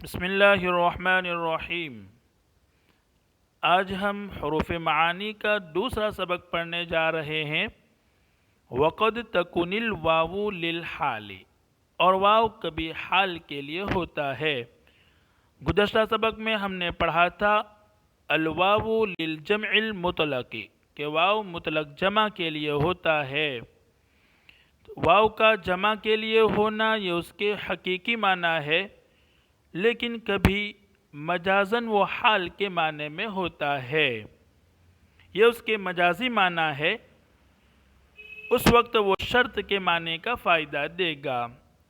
بسم اللہ الرحمن الرحیم۔ آج ہم حروف معانی کا دوسرا سبق پڑھنے جا رہے ہیں۔ وقد تکن الواو للحال، اور واو کبھی حال کے لیے ہوتا ہے۔ گزشتہ سبق میں ہم نے پڑھا تھا الواو للجمع المطلق، کہ واو مطلق جمع کے لیے ہوتا ہے۔ واو کا جمع کے لیے ہونا یہ اس کے حقیقی معنی ہے، لیکن کبھی مجازن و حال کے معنی میں ہوتا ہے۔ یہ اس کے مجازی معنی ہے، اس وقت وہ شرط کے معنی کا فائدہ دے گا۔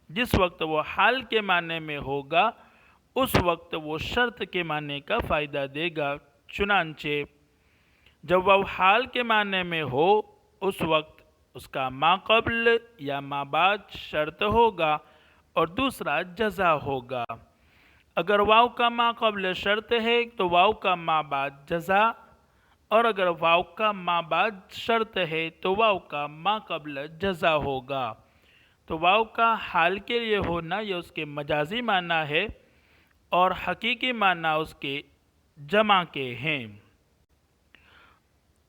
جس وقت وہ حال کے معنی میں ہوگا اس وقت وہ شرط کے معنی کا فائدہ دے گا۔ چنانچہ جب وہ حال کے معنی میں ہو اس وقت اس کا ما قبل یا ما بعد شرط ہوگا اور دوسرا جزا ہوگا۔ اگر واو کا ما قبل شرط ہے تو واو کا ما بعد جزا، اور اگر واو کا ما بعد شرط ہے تو واو کا ما قبل جزا ہوگا۔ تو واو کا حال کے لیے ہونا یہ اس کے مجازی معنی ہے، اور حقیقی معنی اس کے جمع کے ہیں۔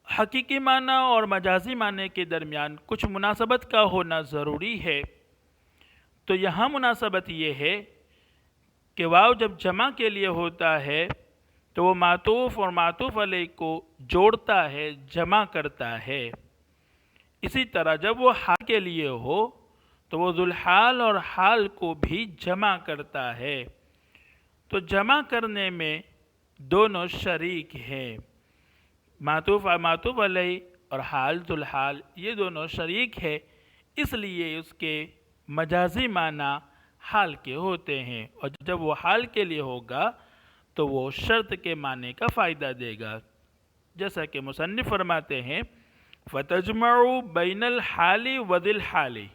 حقیقی معنی اور مجازی معنی کے درمیان کچھ مناسبت کا ہونا ضروری ہے۔ تو یہاں مناسبت یہ ہے کہ واو جب جمع کے لیے ہوتا ہے تو وہ معطوف اور معطوف علیہ کو جوڑتا ہے، جمع کرتا ہے۔ اسی طرح جب وہ حال کے لیے ہو تو وہ ذوالحال اور حال کو بھی جمع کرتا ہے۔ تو جمع کرنے میں دونوں شریک ہیں، معطوف معطوف علیہ اور حال ذوالحال، یہ دونوں شریک ہے، اس لیے اس کے مجازی معنی حال کے ہوتے ہیں، اور جب وہ حال کے لیے ہوگا تو وہ شرط کے معنی کا فائدہ دے گا۔ جیسا کہ مصنف فرماتے ہیں فَتَجْمَعُ بَيْنَ الْحَالِ وَذِي الْحَالِ،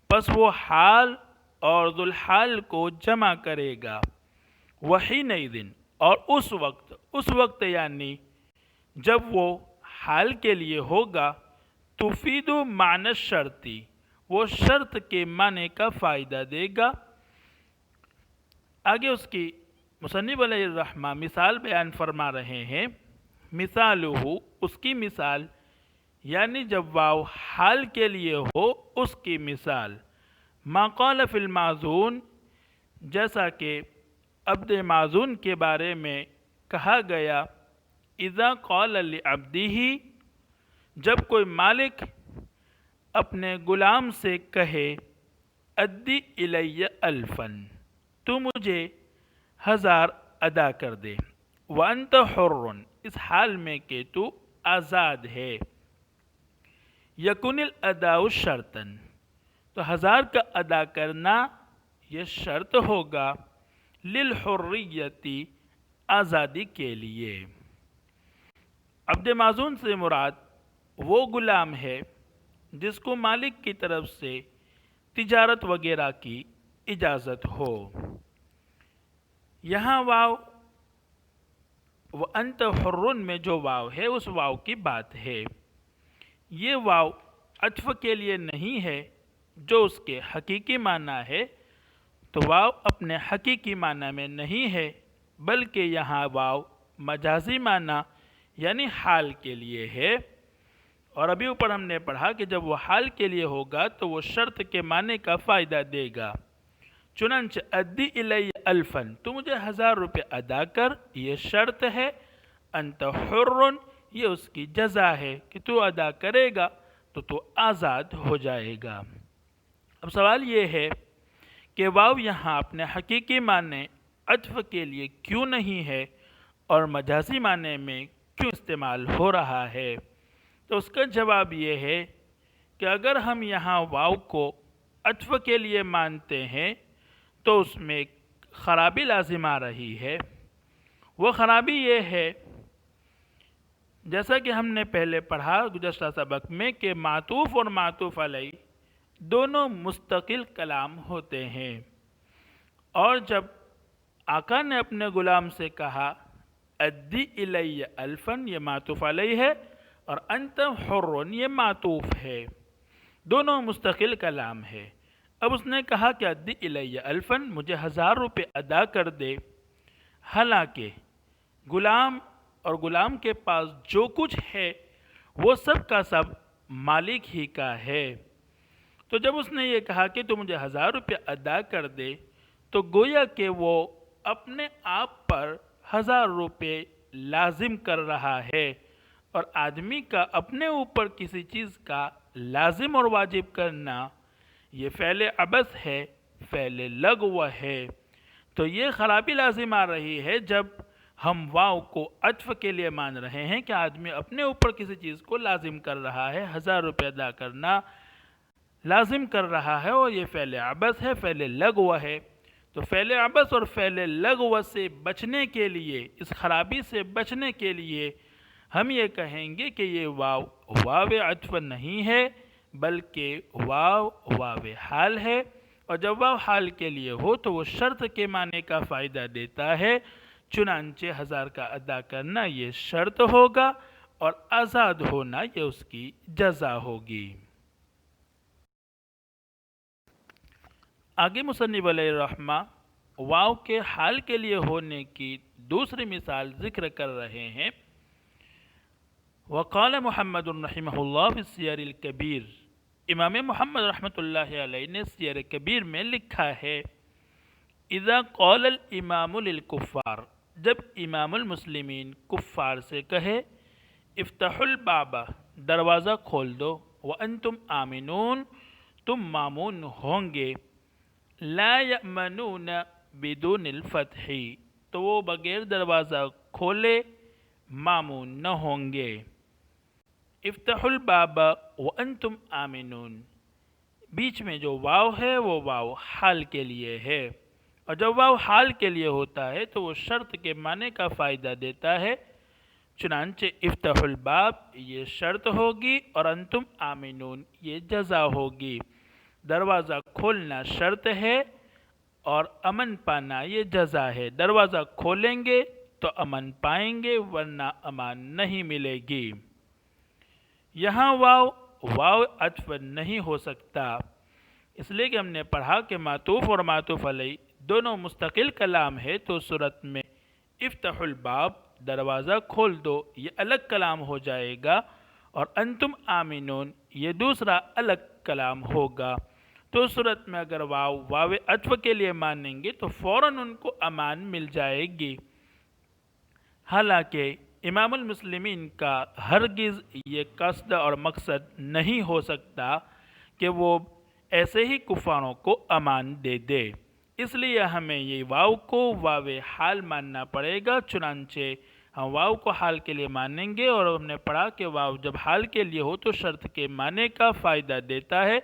پس وہ حال اور ذوالحال کو جمع کرے گا۔ وَحِينَئِذٍ، اور اس وقت یعنی جب وہ حال کے لیے ہوگا، تفید معنی الشرطی، وہ شرط کے معنی کا فائدہ دے گا۔ آگے اس کی مصنف علیہ الرحمہ مثال بیان فرما رہے ہیں۔ مثالہ، اس کی مثال، یعنی جب واو حال کے لیے ہو اس کی مثال، ما قال فی المعزون، جیسا کہ عبد معزون کے بارے میں کہا گیا، اذا قال لعبدہ، جب کوئی مالک اپنے غلام سے کہے ادی الی الفن، تو مجھے 1000 ادا کر دے، وانت حر، اس حال میں کہ تو آزاد ہے، یکن الاداء شرطا، تو 1000 کا ادا کرنا یہ شرط ہوگا، للحریتی، آزادی کے لیے۔ عبد معزون سے مراد وہ غلام ہے جس کو مالک کی طرف سے تجارت وغیرہ کی اجازت ہو۔ یہاں واو وَأَنْتَ حُرٌ میں جو واو ہے اس واو کی بات ہے۔ یہ واو عطف کے لیے نہیں ہے جو اس کے حقیقی معنی ہے، تو واو اپنے حقیقی معنی میں نہیں ہے، بلکہ یہاں واو مجازی معنی یعنی حال کے لیے ہے۔ اور ابھی اوپر ہم نے پڑھا کہ جب وہ حال کے لیے ہوگا تو وہ شرط کے معنی کا فائدہ دے گا۔ چنانچہ ادی الی الفن، تو مجھے 1000 روپے ادا کر، یہ شرط ہے۔ انت حر، یہ اس کی جزا ہے کہ تو ادا کرے گا تو تو آزاد ہو جائے گا۔ اب سوال یہ ہے کہ واو یہاں اپنے حقیقی معنی عطف کے لیے کیوں نہیں ہے اور مجازی معنی میں کیوں استعمال ہو رہا ہے؟ تو اس کا جواب یہ ہے کہ اگر ہم یہاں واو کو عطف کے لیے مانتے ہیں تو اس میں خرابی لازم آ رہی ہے۔ وہ خرابی یہ ہے، جیسا کہ ہم نے پہلے پڑھا گزشتہ سبق میں، کہ معطوف اور معطوف علیہ دونوں مستقل کلام ہوتے ہیں، اور جب آقا نے اپنے غلام سے کہا ادی الی الفن، یہ معطوف علیہ ہے، اور انت حر، یہ معطوف ہے، دونوں مستقل کلام ہے۔ اب اس نے کہا کہ ادی الیہ الفن، مجھے 1000 روپے ادا کر دے، حالانکہ غلام اور غلام کے پاس جو کچھ ہے وہ سب کا سب مالک ہی کا ہے۔ تو جب اس نے یہ کہا کہ تو مجھے 1000 روپے ادا کر دے، تو گویا کہ وہ اپنے آپ پر 1000 روپے لازم کر رہا ہے، اور آدمی کا اپنے اوپر کسی چیز کا لازم اور واجب کرنا یہ فعل عبث ہے، فعل لغو ہے۔ تو یہ خرابی لازم آ رہی ہے جب ہم واو کو عطف کے لیے مان رہے ہیں کہ آدمی اپنے اوپر کسی چیز کو لازم کر رہا ہے، 1000 روپے ادا کرنا لازم کر رہا ہے، اور یہ فعل عبث ہے، فعل لغو ہے۔ تو فعل عبث اور فعل لغو سے بچنے کے لیے، اس خرابی سے بچنے کے لیے ہم یہ کہیں گے کہ یہ واو واو عطف نہیں ہے، بلکہ واو واو حال ہے، اور جب واو حال کے لیے ہو تو وہ شرط کے معنی کا فائدہ دیتا ہے، چنانچہ 1000 کا ادا کرنا یہ شرط ہوگا اور آزاد ہونا یہ اس کی جزا ہوگی۔ آگے مصنف علیہ الرحمہ واو کے حال کے لیے ہونے کی دوسری مثال ذکر کر رہے ہیں۔ وقال محمد رحمہ اللہ فی السیر الکبیر، امام محمد رحمۃ اللہ علیہ نے سیر کبیر میں لکھا ہے، اذا قال الامام للکفار، جب امام المسلمین کفار سے کہے، افتحوا الباب، دروازہ کھول دو، وانتم آمنون، تم مامون ہوں گے، لا یأمنون بدون الفتح، تو وہ بغیر دروازہ کھولے مامون نہ ہوں گے۔ افتحوا الباب وانتم آمنون، بیچ میں جو واو ہے وہ واو حال کے لیے ہے، اور جب واو حال کے لیے ہوتا ہے تو وہ شرط کے معنی کا فائدہ دیتا ہے، چنانچہ افتحوا الباب یہ شرط ہوگی اور انتم آمنون یہ جزا ہوگی۔ دروازہ کھولنا شرط ہے اور امن پانا یہ جزا ہے۔ دروازہ کھولیں گے تو امن پائیں گے، ورنہ امان نہیں ملے گی۔ یہاں واو واو عطف نہیں ہو سکتا، اس لیے کہ ہم نے پڑھا کہ معطوف اور معطوف علیہ دونوں مستقل کلام ہے، تو صورت میں افتحوا الباب دروازہ کھول دو یہ الگ کلام ہو جائے گا، اور انتم آمنون یہ دوسرا الگ کلام ہوگا۔ تو اس صورت میں اگر واو واو عطف کے لیے مانیں گے تو فوراً ان کو امان مل جائے گی، حالانکہ امام المسلمین کا ہرگز یہ قصد اور مقصد نہیں ہو سکتا کہ وہ ایسے ہی کفاروں کو امان دے دے، اس لیے ہمیں یہ واو کو واو حال ماننا پڑے گا۔ چنانچہ ہم واو کو حال کے لیے مانیں گے، اور ہم نے پڑھا کہ واو جب حال کے لیے ہو تو شرط کے معنی کا فائدہ دیتا ہے،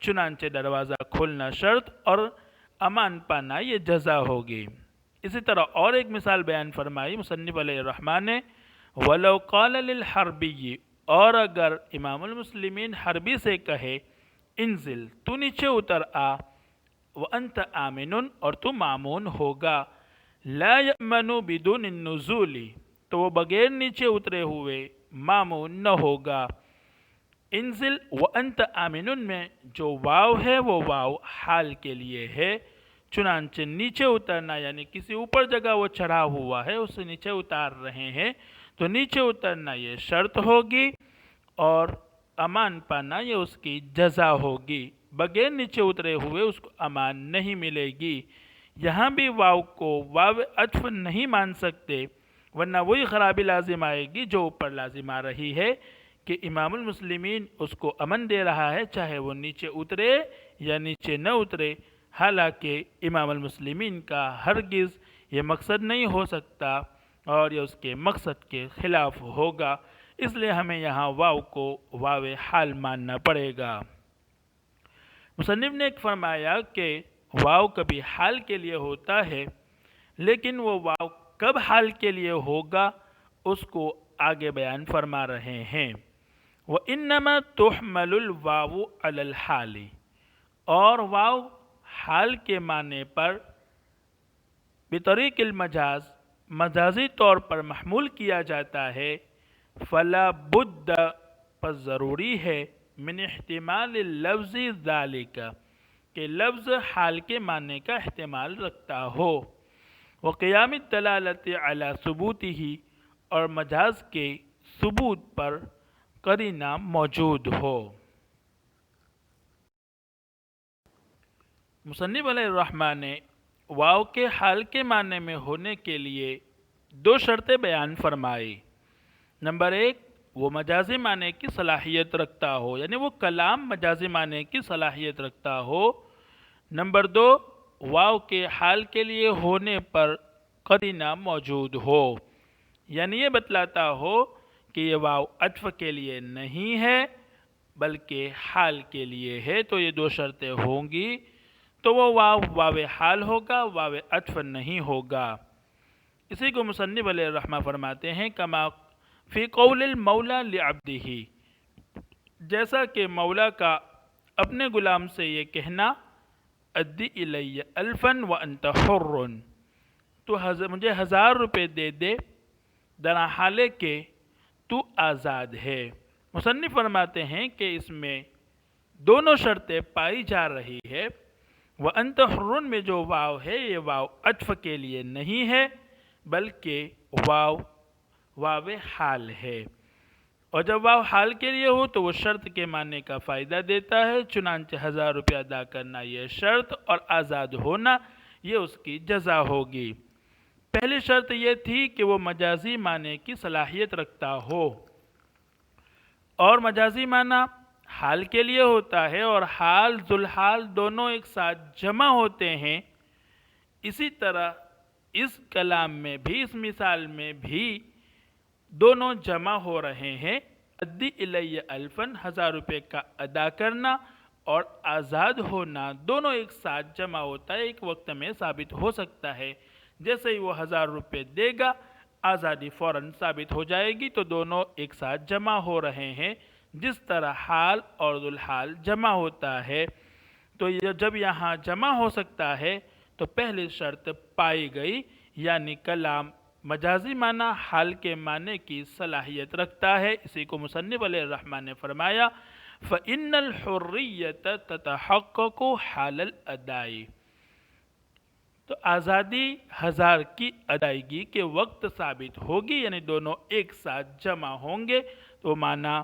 چنانچہ دروازہ کھولنا شرط اور امان پانا یہ جزا ہوگی۔ اسی طرح اور ایک مثال بیان فرمائی مصنف علیہ الرحمٰن نے، وَلَوْ قَالَ لِلْحَرْبِيِّ، اور اگر امام المسلمین حربی سے کہے، انزل تو نیچے اتر آ، وَأَنْتَ آمِنٌ اور تو مامون ہوگا، لَا يَأْمَنُ بِدُونِ النُّزُولِ تو وہ بغیر نیچے اترے ہوئے مامون نہ ہوگا۔ انزل وانت آمنون میں جو واو ہے وہ واو حال کے لیے ہے، چنانچہ نیچے اترنا یعنی کسی اوپر جگہ وہ چڑھا ہوا ہے اسے نیچے اتار رہے ہیں، تو نیچے اترنا یہ شرط ہوگی اور امان پانا یہ اس کی جزا ہوگی۔ بغیر نیچے اترے ہوئے اس کو امان نہیں ملے گی۔ یہاں بھی واو کو واو عطف نہیں مان سکتے، ورنہ وہی خرابی لازم آئے گی جو اوپر لازم آ رہی ہے کہ امام المسلمین اس کو امن دے رہا ہے چاہے وہ نیچے اترے یا نیچے نہ اترے، حالانکہ امام المسلمین کا ہرگز یہ مقصد نہیں ہو سکتا اور یہ اس کے مقصد کے خلاف ہوگا، اس لیے ہمیں یہاں واو کو واو حال ماننا پڑے گا۔ مصنف نے ایک فرمایا کہ واو کبھی حال کے لیے ہوتا ہے، لیکن وہ واو کب حال کے لیے ہوگا اس کو آگے بیان فرما رہے ہیں۔ وَإِنَّمَا تُحْمَلُ الْوَاوُ عَلَى الْحَالِ اور واو حال کے معنی پر بطریق المجاز مجازی طور پر محمول کیا جاتا ہے، فلا بد پس ضروری ہے من احتمال اللفظ ذالک کہ لفظ حال کے معنی کا احتمال رکھتا ہو، وقیام الدلالت علی ثبوتہ، اور مجاز کے ثبوت پر قرینہ موجود ہو۔ مصنف علیہ الرحمٰن نے واو کے حال کے معنی میں ہونے کے لیے دو شرطیں بیان فرمائی۔ نمبر ایک، وہ مجازی معنی کی صلاحیت رکھتا ہو، یعنی وہ کلام مجازی معنی کی صلاحیت رکھتا ہو۔ نمبر دو، واو کے حال کے لیے ہونے پر قرینہ موجود ہو، یعنی یہ بتلاتا ہو کہ یہ واو عطف کے لیے نہیں ہے بلکہ حال کے لیے ہے۔ تو یہ دو شرطیں ہوں گی تو وہ واو واو حال ہوگا، واو عطف نہیں ہوگا۔ اسی کو مصنف علیہ الرحمہ فرماتے ہیں کما فی قول المولا لعبدہ، جیسا کہ مولا کا اپنے غلام سے یہ کہنا ادی الی الفا وانت حر، تو مجھے 1000 روپے دے دے در حالے کہ تو آزاد ہے۔ مصنف فرماتے ہیں کہ اس میں دونوں شرطیں پائی جا رہی ہے۔ وانت حر میں جو واو ہے یہ واو عطف کے لیے نہیں ہے بلکہ واو حال ہے، اور جب واو حال کے لیے ہو تو وہ شرط کے معنی کا فائدہ دیتا ہے، چنانچہ 1000 روپے ادا کرنا یہ شرط اور آزاد ہونا یہ اس کی جزا ہوگی۔ پہلی شرط یہ تھی کہ وہ مجازی معنی کی صلاحیت رکھتا ہو، اور مجازی معنی حال کے لیے ہوتا ہے اور حال ذوالحال دونوں ایک ساتھ جمع ہوتے ہیں۔ اسی طرح اس کلام میں بھی، اس مثال میں بھی دونوں جمع ہو رہے ہیں۔ ادی الی الفا 1000 روپے کا ادا کرنا اور آزاد ہونا دونوں ایک ساتھ جمع ہوتا ہے، ایک وقت میں ثابت ہو سکتا ہے۔ جیسے ہی وہ 1000 روپے دے گا آزادی فوراً ثابت ہو جائے گی، تو دونوں ایک ساتھ جمع ہو رہے ہیں، جس طرح حال اور ذوالحال جمع ہوتا ہے۔ تو جب یہاں جمع ہو سکتا ہے تو پہلی شرط پائی گئی، یعنی کلام مجازی معنی حال کے معنی کی صلاحیت رکھتا ہے۔ اسی کو مصنف علیہ الرحمٰن نے فرمایا فَإِنَّ الْحُرِّيَّةَ تَتَحَقَّقُ حَالَ الْأَدَاءِ، تو آزادی 1000 کی ادائیگی کے وقت ثابت ہوگی، یعنی دونوں ایک ساتھ جمع ہوں گے، تو معنی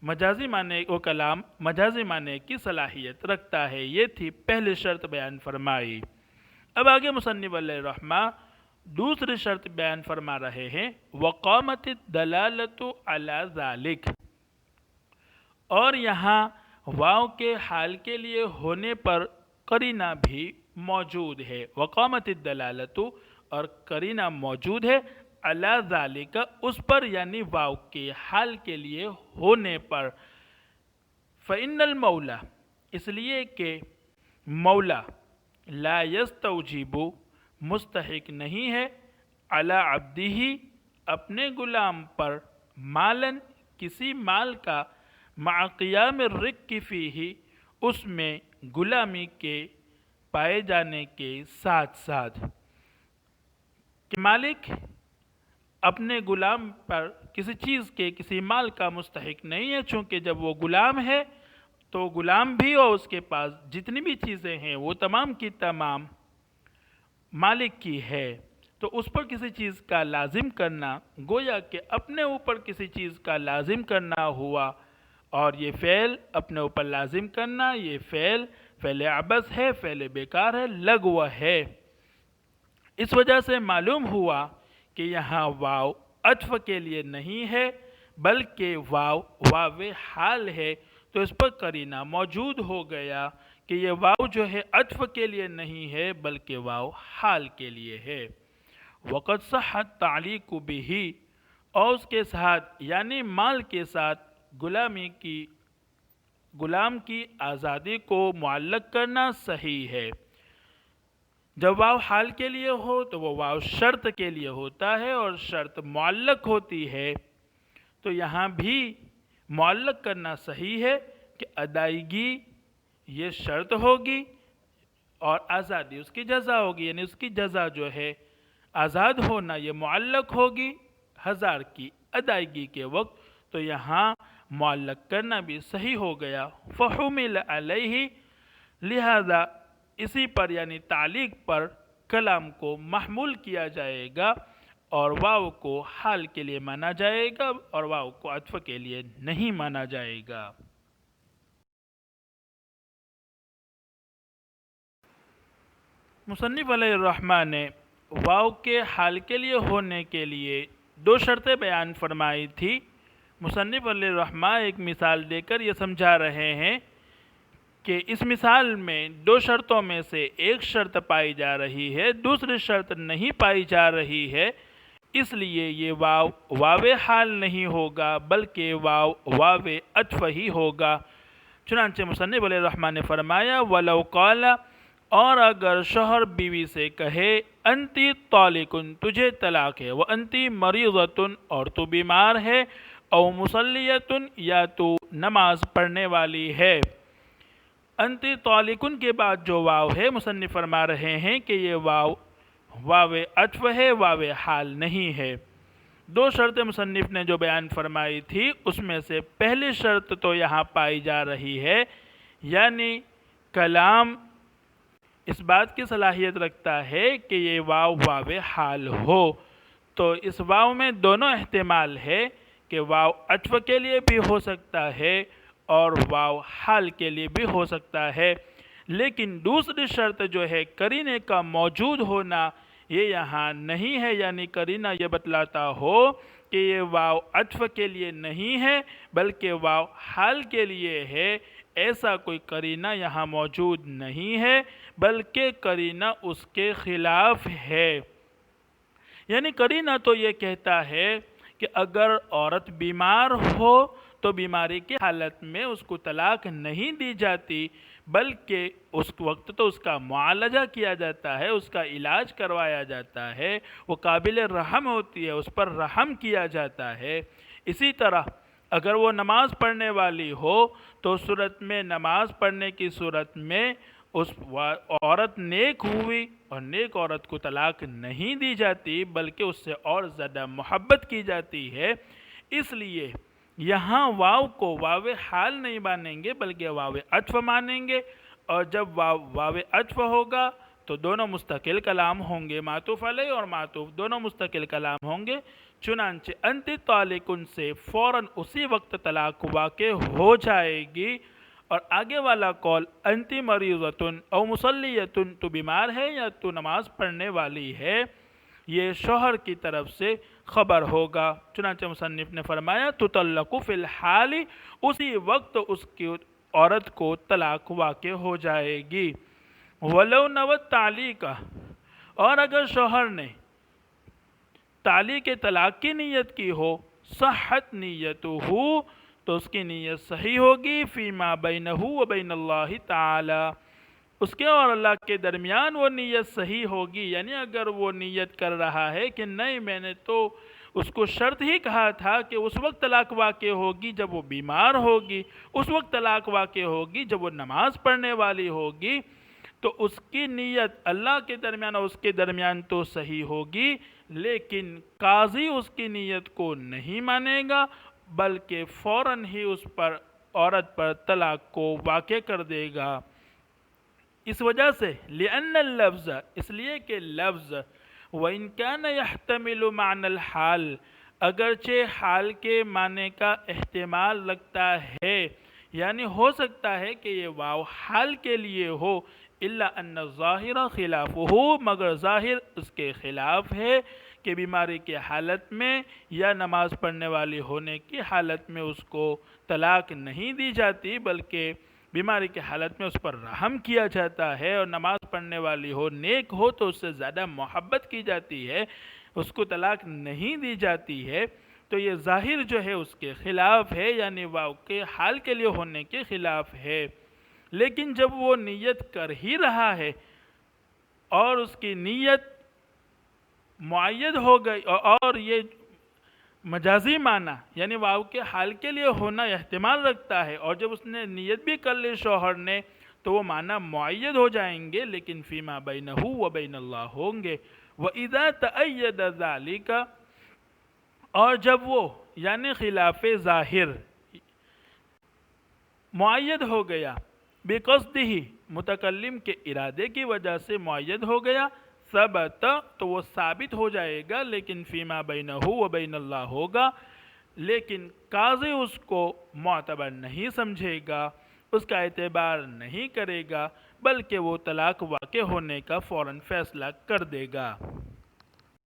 مجازی معنی وہ کلام مجازی معنی کی صلاحیت رکھتا ہے۔ یہ تھی پہلی شرط بیان فرمائی۔ اب آگے مصنف علیہ الرحمہ دوسری شرط بیان فرما رہے ہیں وقامت الدلالۃ علی ذالک، اور یہاں واو کے حال کے لیے ہونے پر قرینہ بھی موجود ہے۔ وقامت الدلالۃ، اور قرینہ موجود ہے، علی ذالک، اس پر، یعنی واو کے حال کے لیے ہونے پر۔ فإن المولا، اس لیے کہ مولا لا یستوجب، مستحق نہیں ہے، علی عبدہ، اپنے غلام پر، مالن، کسی مال کا، مع قیام الرق فیہ، اس میں غلامی کے پائے جانے کے ساتھ ساتھ، کہ مالک اپنے غلام پر کسی چیز کے، کسی مال کا مستحق نہیں ہے، چونکہ جب وہ غلام ہے تو غلام بھی اور اس کے پاس جتنی بھی چیزیں ہیں وہ تمام کی تمام مالک کی ہے، تو اس پر کسی چیز کا لازم کرنا گویا کہ اپنے اوپر کسی چیز کا لازم کرنا ہوا، اور یہ فعل اپنے اوپر لازم کرنا، یہ فعل عبث ہے، فعل بیکار ہے، لغو ہے۔ اس وجہ سے معلوم ہوا کہ یہاں واو عطف کے لیے نہیں ہے بلکہ واو حال ہے، تو اس پر قرینہ موجود ہو گیا کہ یہ واو جو ہے عطف کے لیے نہیں ہے بلکہ واو حال کے لیے ہے۔ وقد صح التعلیق بہ، اور اس کے ساتھ یعنی مال کے ساتھ غلام کی آزادی کو معلق کرنا صحیح ہے۔ جب واو حال کے لیے ہو تو وہ واو شرط کے لیے ہوتا ہے، اور شرط معلق ہوتی ہے، تو یہاں بھی معلق کرنا صحیح ہے کہ ادائیگی یہ شرط ہوگی اور آزادی اس کی جزا ہوگی، یعنی اس کی جزا جو ہے آزاد ہونا یہ معلق ہوگی 1000 کی ادائیگی کے وقت، تو یہاں معلق کرنا بھی صحیح ہو گیا۔ فحمل علیہ، لہذا اسی پر یعنی تعلیق پر کلام کو محمول کیا جائے گا اور واو کو حال کے لیے مانا جائے گا اور واو کو عطف کے لیے نہیں مانا جائے گا۔ مصنف علیہ الرحمن نے واو کے حال کے لیے ہونے کے لیے دو شرطیں بیان فرمائی تھی۔ مصنف علیہ الرحمن ایک مثال دے کر یہ سمجھا رہے ہیں کہ اس مثال میں دو شرطوں میں سے ایک شرط پائی جا رہی ہے، دوسری شرط نہیں پائی جا رہی ہے، اس لیے یہ واو واو حال نہیں ہوگا بلکہ واو واو عطف ہی ہوگا۔ چنانچہ مصنف علیہ الرحمن نے فرمایا وَلَوْ قَالَ، اور اگر شوہر بیوی سے کہے انتی طالقن، تجھے طلاق ہے، وانتی مریضۃ، اور تو بیمار ہے، او مصلیۃ، یا تو نماز پڑھنے والی ہے۔ انتی طالقن کے بعد جو واو ہے مصنف فرما رہے ہیں کہ یہ واو واو عطف ہے، واو حال نہیں ہے۔ دو شرط مصنف نے جو بیان فرمائی تھی اس میں سے پہلی شرط تو یہاں پائی جا رہی ہے، یعنی کلام اس بات کی صلاحیت رکھتا ہے کہ یہ واو واو حال ہو، تو اس واو میں دونوں احتمال ہے کہ واو عطف کے لیے بھی ہو سکتا ہے اور واو حال کے لیے بھی ہو سکتا ہے، لیکن دوسری شرط جو ہے قرینے کا موجود ہونا یہ یہاں نہیں ہے، یعنی قرینہ یہ بتلاتا ہو کہ یہ واو عطف کے لیے نہیں ہے بلکہ واو حال کے لیے ہے، ایسا کوئی قرینہ یہاں موجود نہیں ہے بلکہ قرینہ اس کے خلاف ہے۔ یعنی قرینہ تو یہ کہتا ہے کہ اگر عورت بیمار ہو تو بیماری کی حالت میں اس کو طلاق نہیں دی جاتی بلکہ اس وقت تو اس کا معالجہ کیا جاتا ہے، اس کا علاج کروایا جاتا ہے، وہ قابل رحم ہوتی ہے، اس پر رحم کیا جاتا ہے۔ اسی طرح اگر وہ نماز پڑھنے والی ہو تو اس صورت میں نماز پڑھنے کی صورت میں اس عورت نیک ہوئی اور نیک عورت کو طلاق نہیں دی جاتی بلکہ اس سے اور زیادہ محبت کی جاتی ہے، اس لیے یہاں واو کو واو حال نہیں مانیں گے بلکہ واو عطف مانیں گے، اور جب واو عطف ہوگا تو دونوں مستقل کلام ہوں گے، معطوف علیہ اور معطوف دونوں مستقل کلام ہوں گے۔ چنانچہ انتی طالقن سے فوراً اسی وقت طلاق واقع ہو جائے گی، اور آگے والا قول انتی مریضۃ او مصلیۃ، تو بیمار ہے یا تو نماز پڑھنے والی ہے، یہ شوہر کی طرف سے خبر ہوگا۔ چنانچہ مصنف نے فرمایا تطلق فی الحال، اسی وقت اس کی عورت کو طلاق واقع ہو جائے گی۔ ولو نوت تعلیق، اور اگر شوہر نے تعلیق طلاق کی نیت کی ہو صحت نیتہ، تو اس کی نیت صحیح ہوگی فیما بینہ و بین اللہ تعالی، اس کے اور اللہ کے درمیان وہ نیت صحیح ہوگی، یعنی اگر وہ نیت کر رہا ہے کہ نہیں میں نے تو اس کو شرط ہی کہا تھا کہ اس وقت طلاق واقع ہوگی جب وہ بیمار ہوگی، اس وقت طلاق واقع ہوگی جب وہ نماز پڑھنے والی ہوگی، تو اس کی نیت اللہ کے درمیان اور اس کے درمیان تو صحیح ہوگی، لیکن قاضی اس کی نیت کو نہیں مانے گا بلکہ فوراً ہی اس پر عورت پر طلاق کو واقع کر دے گا۔ اس وجہ سے لأن اللفظ، اس لیے کہ لفظ وَإِن كَانَ يَحْتَمِلُ مَعْنَ الْحَالِ، اگرچہ حال کے معنی کا احتمال لگتا ہے، یعنی ہو سکتا ہے کہ یہ واو حال کے لیے ہو، الا ان الظاہر خلافہ، مگر ظاہر اس کے خلاف ہے کہ بیماری کی حالت میں یا نماز پڑھنے والی ہونے کی حالت میں اس کو طلاق نہیں دی جاتی بلکہ بیماری کی حالت میں اس پر رحم کیا جاتا ہے، اور نماز پڑھنے والی ہو نیک ہو تو اس سے زیادہ محبت کی جاتی ہے، اس کو طلاق نہیں دی جاتی ہے، تو یہ ظاہر جو ہے اس کے خلاف ہے، یعنی واو کے حال کے لیے ہونے کے خلاف ہے۔ لیکن جب وہ نیت کر ہی رہا ہے اور اس کی نیت معید ہو گئی اور یہ مجازی معنی یعنی واو کے حال کے لیے ہونا احتمال رکھتا ہے، اور جب اس نے نیت بھی کر لی شوہر نے تو وہ معنی معید ہو جائیں گے لیکن فیما بینہ و بین اللہ ہوں گے۔ وَإِذَا تَأَيَّدَ ذَلِكَ، اور جب وہ یعنی خلاف ظاہر معید ہو گیا بقصدہ، متکلم کے ارادے کی وجہ سے معید ہو گیا، ثبت تو وہ ثابت ہو جائے گا، لیکن فیما بینہ و بین اللہ ہوگا، لیکن قاضی اس کو معتبر نہیں سمجھے گا، اس کا اعتبار نہیں کرے گا، بلکہ وہ طلاق واقع ہونے کا فوراً فیصلہ کر دے گا۔